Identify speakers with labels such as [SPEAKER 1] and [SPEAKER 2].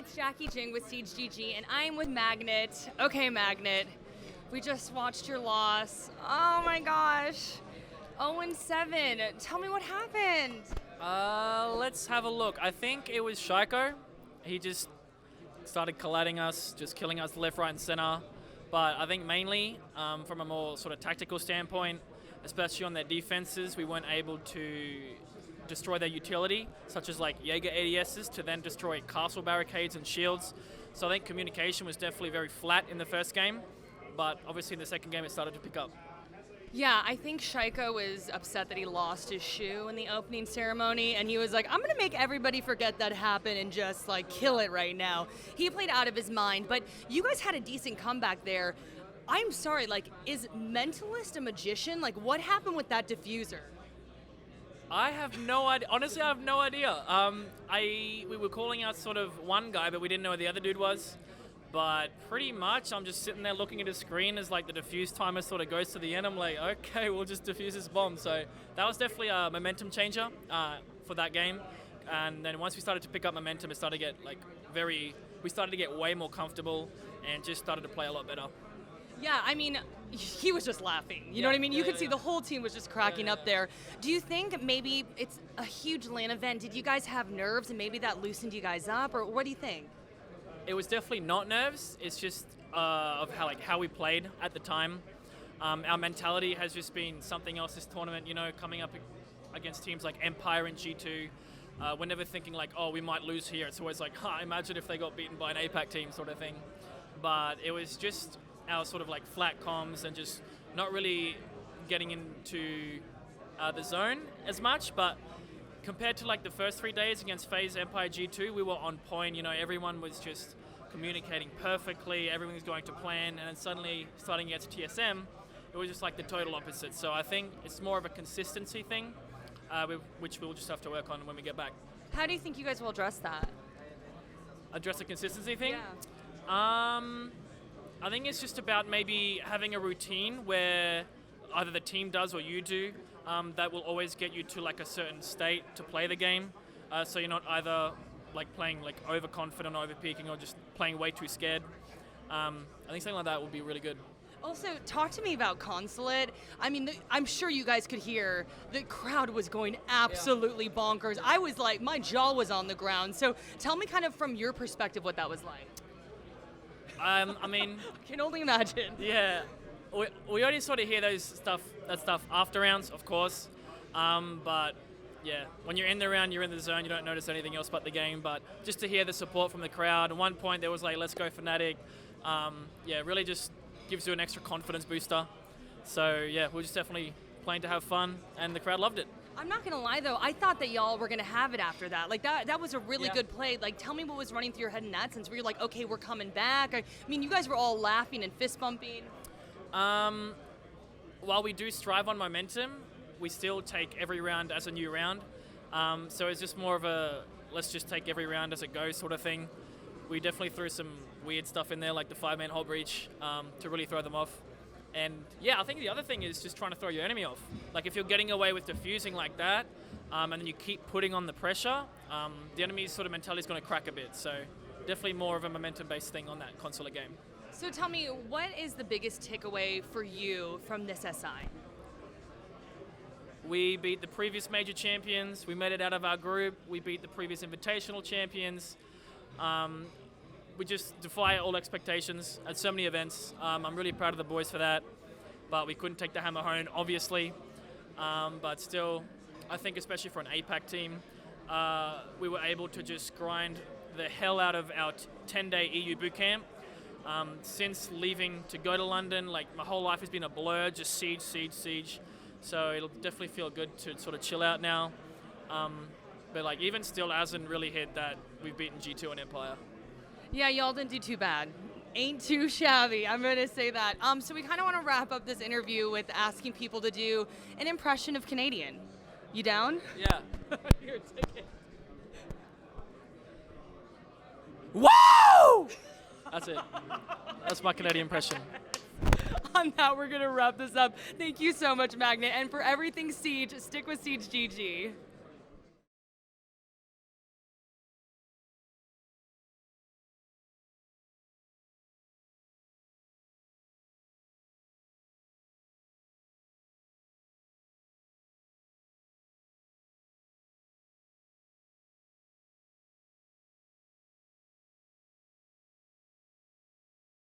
[SPEAKER 1] it's Jacki Jing with SiegeGG, and I'm with Magnet. Okay, Magnet, we just watched your loss. Oh my gosh, 0-7. Tell me what happened.
[SPEAKER 2] Let's have a look. I think it was Shaiko. He just started colliding us, just killing us left, right, and center. But I think mainly, from a more sort of tactical standpoint, especially on their defenses, we weren't able to destroy their utility, such as like Jaeger ADSs, to then destroy castle barricades and shields. So I think communication was definitely very flat in the first game, but obviously in the second game it started to pick up.
[SPEAKER 1] Yeah, I think Shaiko was upset that he lost his shoe in the opening ceremony, and he was like, I'm going to make everybody forget that happened and just like kill it right now. He played out of his mind, but you guys had a decent comeback there. I'm sorry, like, is Mentalist a magician? Like, what happened with that diffuser?
[SPEAKER 2] I have no idea. Honestly, I have no idea. We were calling out sort of one guy, but we didn't know who the other dude was. But pretty much, I'm just sitting there looking at his screen as like the diffuse timer sort of goes to the end. I'm like, okay, we'll just diffuse this bomb. So that was definitely a momentum changer for that game. And then once we started to pick up momentum, it started to get we started to get way more comfortable and just started to play a lot better.
[SPEAKER 1] Yeah, I mean, he was just laughing. You know what I mean? You could see the whole team was just cracking up there. Do you think maybe it's a huge LAN event? Did you guys have nerves and maybe that loosened you guys up? Or what do you think?
[SPEAKER 2] It was definitely not nerves. It's just of how we played at the time. Our mentality has just been something else this tournament, you know, coming up against teams like Empire and G2. We're never thinking like, oh, we might lose here. It's always like, imagine if they got beaten by an APAC team sort of thing. But it was just our sort of like flat comms and just not really getting into the zone as much. But compared to like the first 3 days against FaZe Empire G2, we were on point. You know, everyone was just communicating perfectly, everything was going to plan, and then suddenly starting against TSM, it was just like the total opposite. So I think it's more of a consistency thing, which we'll just have to work on when we get back.
[SPEAKER 1] How do you think you guys will address that?
[SPEAKER 2] Address the consistency thing?
[SPEAKER 1] Yeah.
[SPEAKER 2] I think it's just about maybe having a routine where either the team does or you do that will always get you to like a certain state to play the game. So you're not either like playing like overconfident or overpeaking or just playing way too scared. I think something like that would be really good.
[SPEAKER 1] Also, talk to me about Consulate. I mean, I'm sure you guys could hear the crowd was going absolutely bonkers. I was like, my jaw was on the ground. So tell me kind of from your perspective what that was like.
[SPEAKER 2] I mean,
[SPEAKER 1] I can only imagine.
[SPEAKER 2] Yeah, we only sort of hear that stuff after rounds, of course. But yeah, when you're in the round, you're in the zone, you don't notice anything else but the game. But just to hear the support from the crowd, at one point there was like, let's go Fnatic. Yeah, really just gives you an extra confidence booster. So yeah, we're just definitely playing to have fun, and the crowd loved it.
[SPEAKER 1] I'm not gonna lie though, I thought that y'all were gonna have it after that. Like that was a really good play. Like tell me what was running through your head in that sense, where you're like, okay, we're coming back. I mean, you guys were all laughing and fist bumping.
[SPEAKER 2] While we do strive on momentum, we still take every round as a new round. So it's just more of a, let's just take every round as it goes sort of thing. We definitely threw some weird stuff in there, like the 5-man whole breach, to really throw them off. And yeah, I think the other thing is just trying to throw your enemy off. Like if you're getting away with defusing like that, and then you keep putting on the pressure, the enemy's sort of mentality is going to crack a bit. So definitely more of a momentum-based thing on that Consulate game.
[SPEAKER 1] So tell me, what is the biggest takeaway for you from this SI?
[SPEAKER 2] We beat the previous major champions. We made it out of our group. We beat the previous Invitational champions. We just defy all expectations at so many events. I'm really proud of the boys for that, but we couldn't take the hammer home, obviously. But still, I think especially for an APAC team, we were able to just grind the hell out of our 10-day EU bootcamp. Since leaving to go to London, like my whole life has been a blur, just siege. So it'll definitely feel good to sort of chill out now. But like even still hasn't really hit that we've beaten G2 and Empire.
[SPEAKER 1] Yeah, y'all didn't do too bad. Ain't too shabby, I'm gonna say that. So we kind of want to wrap up this interview with asking people to do an impression of Canadian. You down?
[SPEAKER 2] Yeah.
[SPEAKER 1] Here, take it.
[SPEAKER 2] Woo! That's it. That's my Canadian impression.
[SPEAKER 1] On that, we're gonna wrap this up. Thank you so much, Magnet, and for everything Siege, stick with SiegeGG.